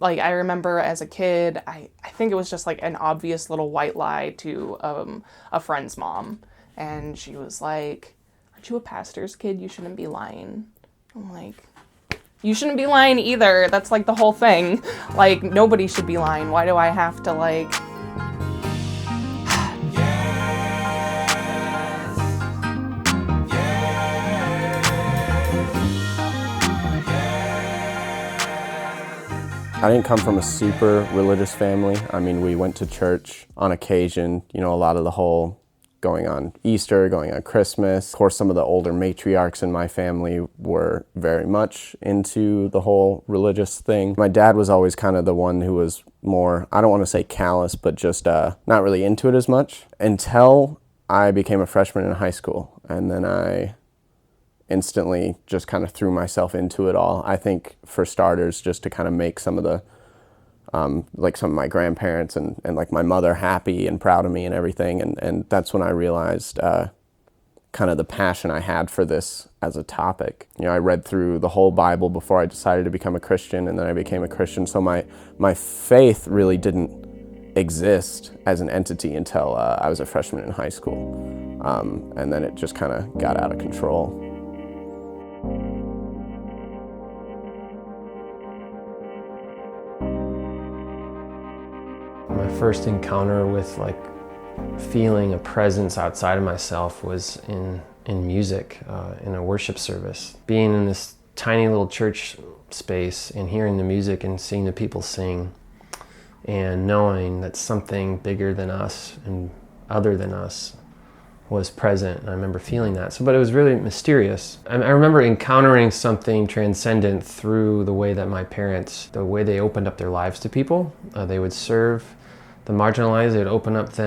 Like, I remember as a kid, I think it was just like an obvious little white lie to a friend's mom. And she was like, "Aren't you a pastor's kid? You shouldn't be lying." I'm like, "You shouldn't be lying either. That's like the whole thing. Like, nobody should be lying. Why do I have to like..." I didn't come from a super religious family. I mean, we went to church on occasion, a lot of the whole going on Easter, going on Christmas. Of course, some of the older matriarchs in my family were very much into the whole religious thing. My dad was always kind of the one who was more, I don't want to say callous, but just not really into it as much until I became a freshman in high school. And then I instantly just kind of threw myself into it all. I think for starters, just to kind of make some of the, like some of my grandparents and like my mother happy and proud of me and everything. And that's when I realized kind of the passion I had for this as a topic. I read through the whole Bible before I decided to become a Christian, and then I became a Christian. So my faith really didn't exist as an entity until I was a freshman in high school. And then it just kind of got out of control. My first encounter with like feeling a presence outside of myself was in music, in a worship service. Being in this tiny little church space and hearing the music and seeing the people sing and knowing that something bigger than us and other than us was present, and I remember feeling that. But it was really mysterious. I remember encountering something transcendent through the way that my parents, the way they opened up their lives to people. They would serve the marginalized. They would open up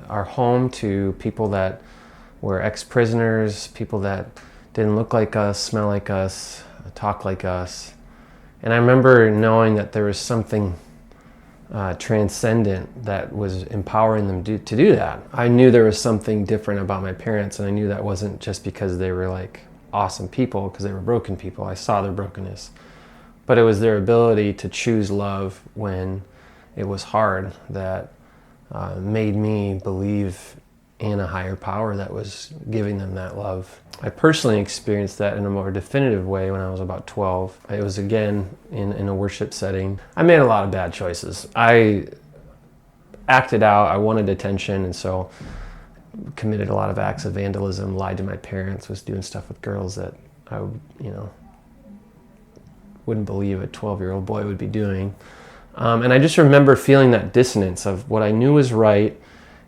our home to people that were ex-prisoners, people that didn't look like us, smell like us, talk like us. And I remember knowing that there was something transcendent that was empowering them to do that. I knew there was something different about my parents, and I knew that wasn't just because they were like awesome people, because they were broken people. I saw their brokenness. But it was their ability to choose love when it was hard that made me believe in a higher power that was giving them that love. I personally experienced that in a more definitive way when I was about 12. It was again in a worship setting. I made a lot of bad choices. I acted out, I wanted attention, and so committed a lot of acts of vandalism, lied to my parents, was doing stuff with girls that I wouldn't believe a 12-year-old boy would be doing. And I just remember feeling that dissonance of what I knew was right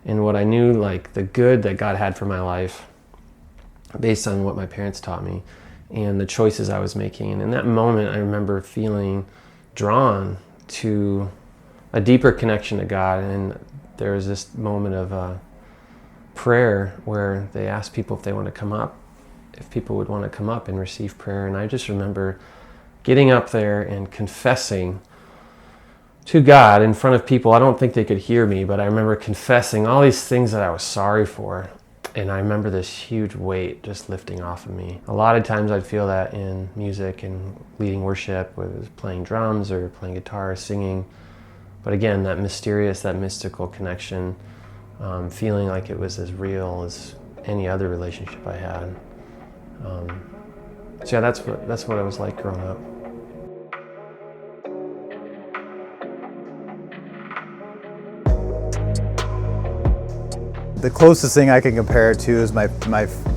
and what I knew, like the good that God had for my life based on what my parents taught me and the choices I was making. And in that moment, I remember feeling drawn to a deeper connection to God. And there was this moment of prayer where they asked people if they want to come up, if people would want to come up and receive prayer. And I just remember getting up there and confessing to God in front of people. I don't think they could hear me, but I remember confessing all these things that I was sorry for. And I remember this huge weight just lifting off of me. A lot of times I'd feel that in music and leading worship, whether it was playing drums or playing guitar or singing. But again, that mysterious, that mystical connection, feeling like it was as real as any other relationship I had. So yeah, that's what it was like growing up. The closest thing I can compare it to is my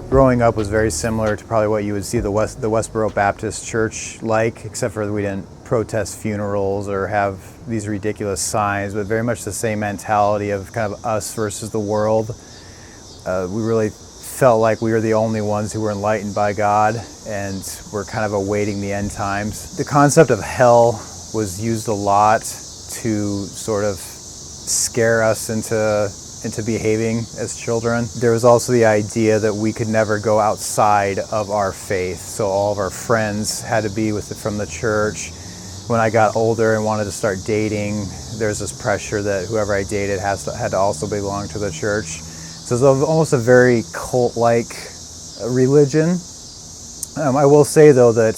growing up was very similar to probably what you would see the Westboro Baptist Church like, except for we didn't protest funerals or have these ridiculous signs, but very much the same mentality of kind of us versus the world. We really felt like we were the only ones who were enlightened by God, and we're kind of awaiting the end times. The concept of hell was used a lot to sort of scare us into behaving as children. There was also the idea that we could never go outside of our faith, so all of our friends had to be from the church. When I got older and wanted to start dating, there's this pressure that whoever I dated had to also belong to the church. So it's almost a very cult-like religion. I will say though that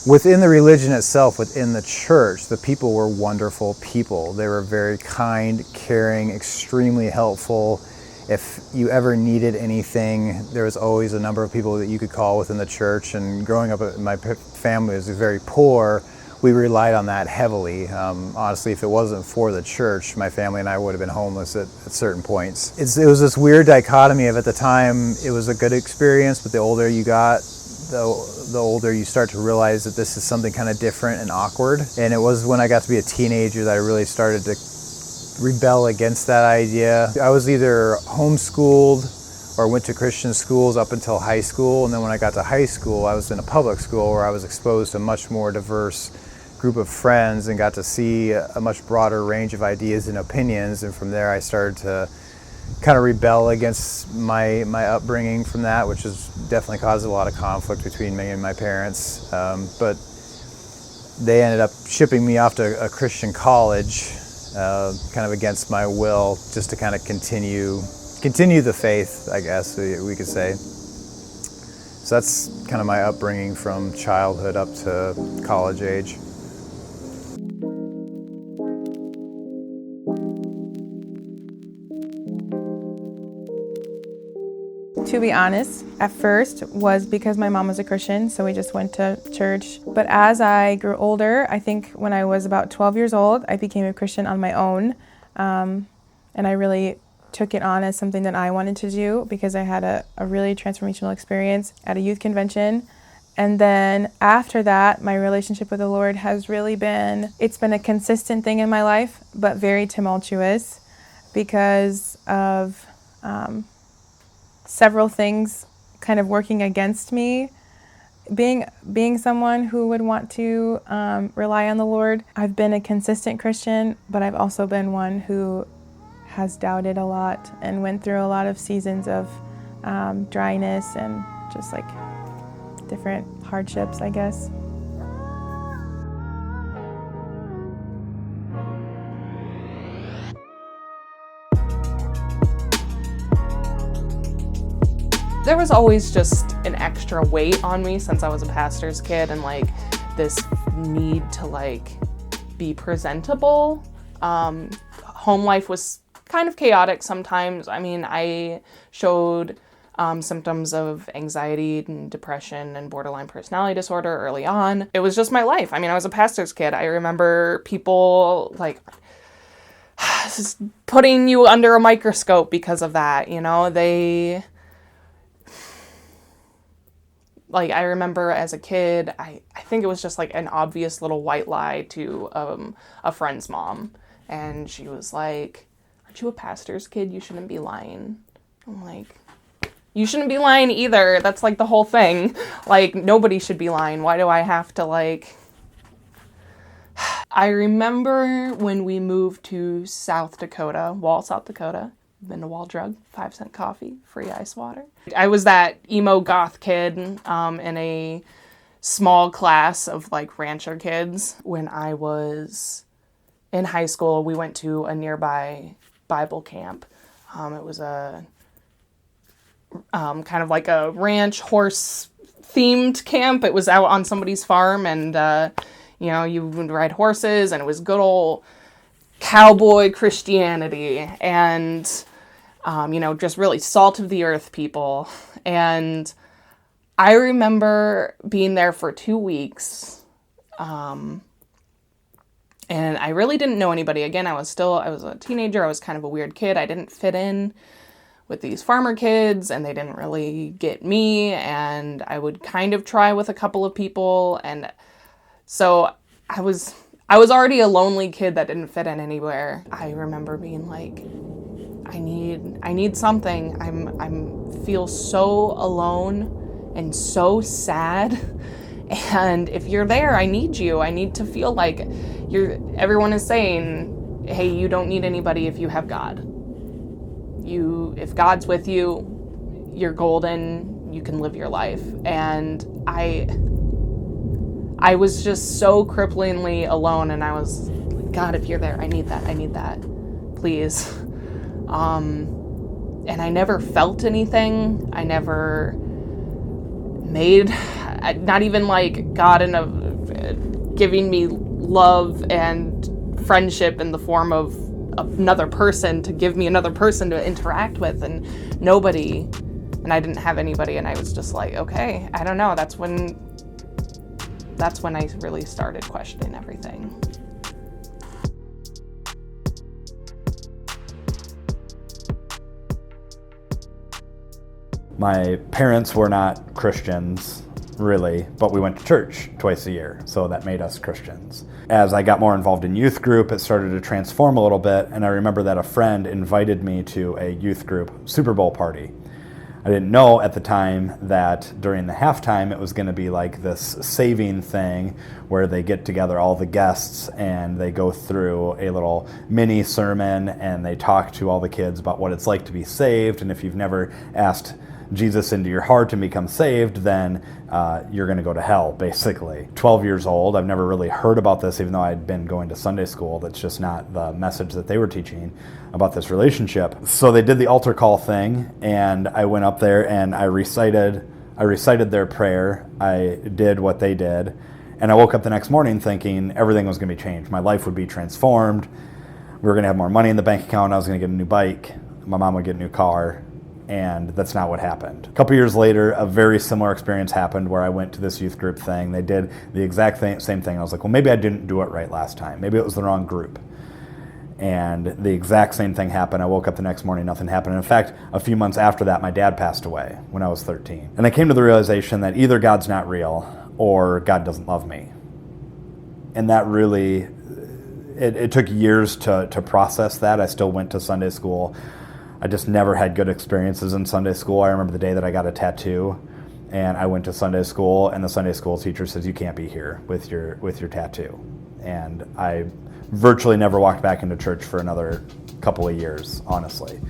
Within the religion itself, within the church, the people were wonderful people. They were very kind, caring, extremely helpful. If you ever needed anything, there was always a number of people that you could call within the church. And growing up, my family was very poor. We relied on that heavily. Honestly, if it wasn't for the church, my family and I would have been homeless at certain points. It was this weird dichotomy of, at the time, it was a good experience, but the older you got, the older you start to realize that this is something kind of different and awkward. And it was when I got to be a teenager that I really started to rebel against that idea. I was either homeschooled or went to Christian schools up until high school, and then when I got to high school, I was in a public school where I was exposed to a much more diverse group of friends and got to see a much broader range of ideas and opinions. And from there I started to kind of rebel against my upbringing from that, which has definitely caused a lot of conflict between me and my parents. But they ended up shipping me off to a Christian college, kind of against my will, just to kind of continue the faith, I guess we could say. So that's kind of my upbringing from childhood up to college age. To be honest, at first was because my mom was a Christian, so we just went to church. But as I grew older, I think when I was about 12 years old, I became a Christian on my own. And I really took it on as something that I wanted to do because I had a really transformational experience at a youth convention. And then after that, my relationship with the Lord has really it's been a consistent thing in my life, but very tumultuous because of several things kind of working against me. Being someone who would want to rely on the Lord, I've been a consistent Christian, but I've also been one who has doubted a lot and went through a lot of seasons of dryness and just like different hardships, I guess. There was always just an extra weight on me since I was a pastor's kid, and like this need to like be presentable. Home life was kind of chaotic sometimes. I mean, I showed symptoms of anxiety and depression and borderline personality disorder early on. It was just my life. I mean, I was a pastor's kid. I remember people like just putting you under a microscope because of that, you know? Like, I remember as a kid, I think it was just like an obvious little white lie to a friend's mom. And she was like, "Aren't you a pastor's kid? You shouldn't be lying." I'm like, you shouldn't be lying either. That's like the whole thing. Like, nobody should be lying. Why do I have to like... I remember when we moved to South Dakota, Wall, South Dakota. Been to Wall Drug, 5-cent coffee, free ice water. I was that emo goth kid in a small class of like rancher kids. When I was in high school, we went to a nearby Bible camp. It was a kind of like a ranch horse themed camp. It was out on somebody's farm, and you know, you would ride horses, and it was good old cowboy Christianity, and you know, just really salt of the earth people. And I remember being there for 2 weeks, and I really didn't know anybody. Again, I was a teenager. I was kind of a weird kid. I didn't fit in with these farmer kids, and they didn't really get me, and I would kind of try with a couple of people, and so I was already a lonely kid that didn't fit in anywhere. I remember being like, I need something. I feel so alone and so sad. And if you're there, I need you. I need to feel like everyone is saying, hey, you don't need anybody if you have God. If God's with you, you're golden. You can live your life. And I was just so cripplingly alone, and I was like, God, if you're there, I need that, please. And I never felt anything. I never made, not even like God in a giving me love and friendship in the form of another person, to give me another person to interact with, and nobody, and I didn't have anybody, and I was just like, okay, I don't know. That's when I really started questioning everything. My parents were not Christians, really, but we went to church twice a year, so that made us Christians. As I got more involved in youth group, it started to transform a little bit, and I remember that a friend invited me to a youth group Super Bowl party. I didn't know at the time that during the halftime it was going to be like this saving thing where they get together all the guests and they go through a little mini sermon and they talk to all the kids about what it's like to be saved, and if you've never asked Jesus into your heart and become saved, then you're going to go to hell, basically. 12 years old, I've never really heard about this, even though I'd been going to Sunday school. That's just not the message that they were teaching about this relationship. So they did the altar call thing, and I went up there and I recited their prayer. I did what they did, and I woke up the next morning thinking everything was going to be changed. My life would be transformed. We were going to have more money in the bank account. I was going to get a new bike. My mom would get a new car. And that's not what happened. A couple years later, a very similar experience happened where I went to this youth group thing. They did the exact same thing. I was like, well, maybe I didn't do it right last time. Maybe it was the wrong group. And the exact same thing happened. I woke up the next morning, nothing happened. And in fact, a few months after that, my dad passed away when I was 13. And I came to the realization that either God's not real or God doesn't love me. And that really, it took years to process that. I still went to Sunday school. I just never had good experiences in Sunday school. I remember the day that I got a tattoo, and I went to Sunday school, and the Sunday school teacher says, you can't be here with your tattoo. And I virtually never walked back into church for another couple of years, honestly.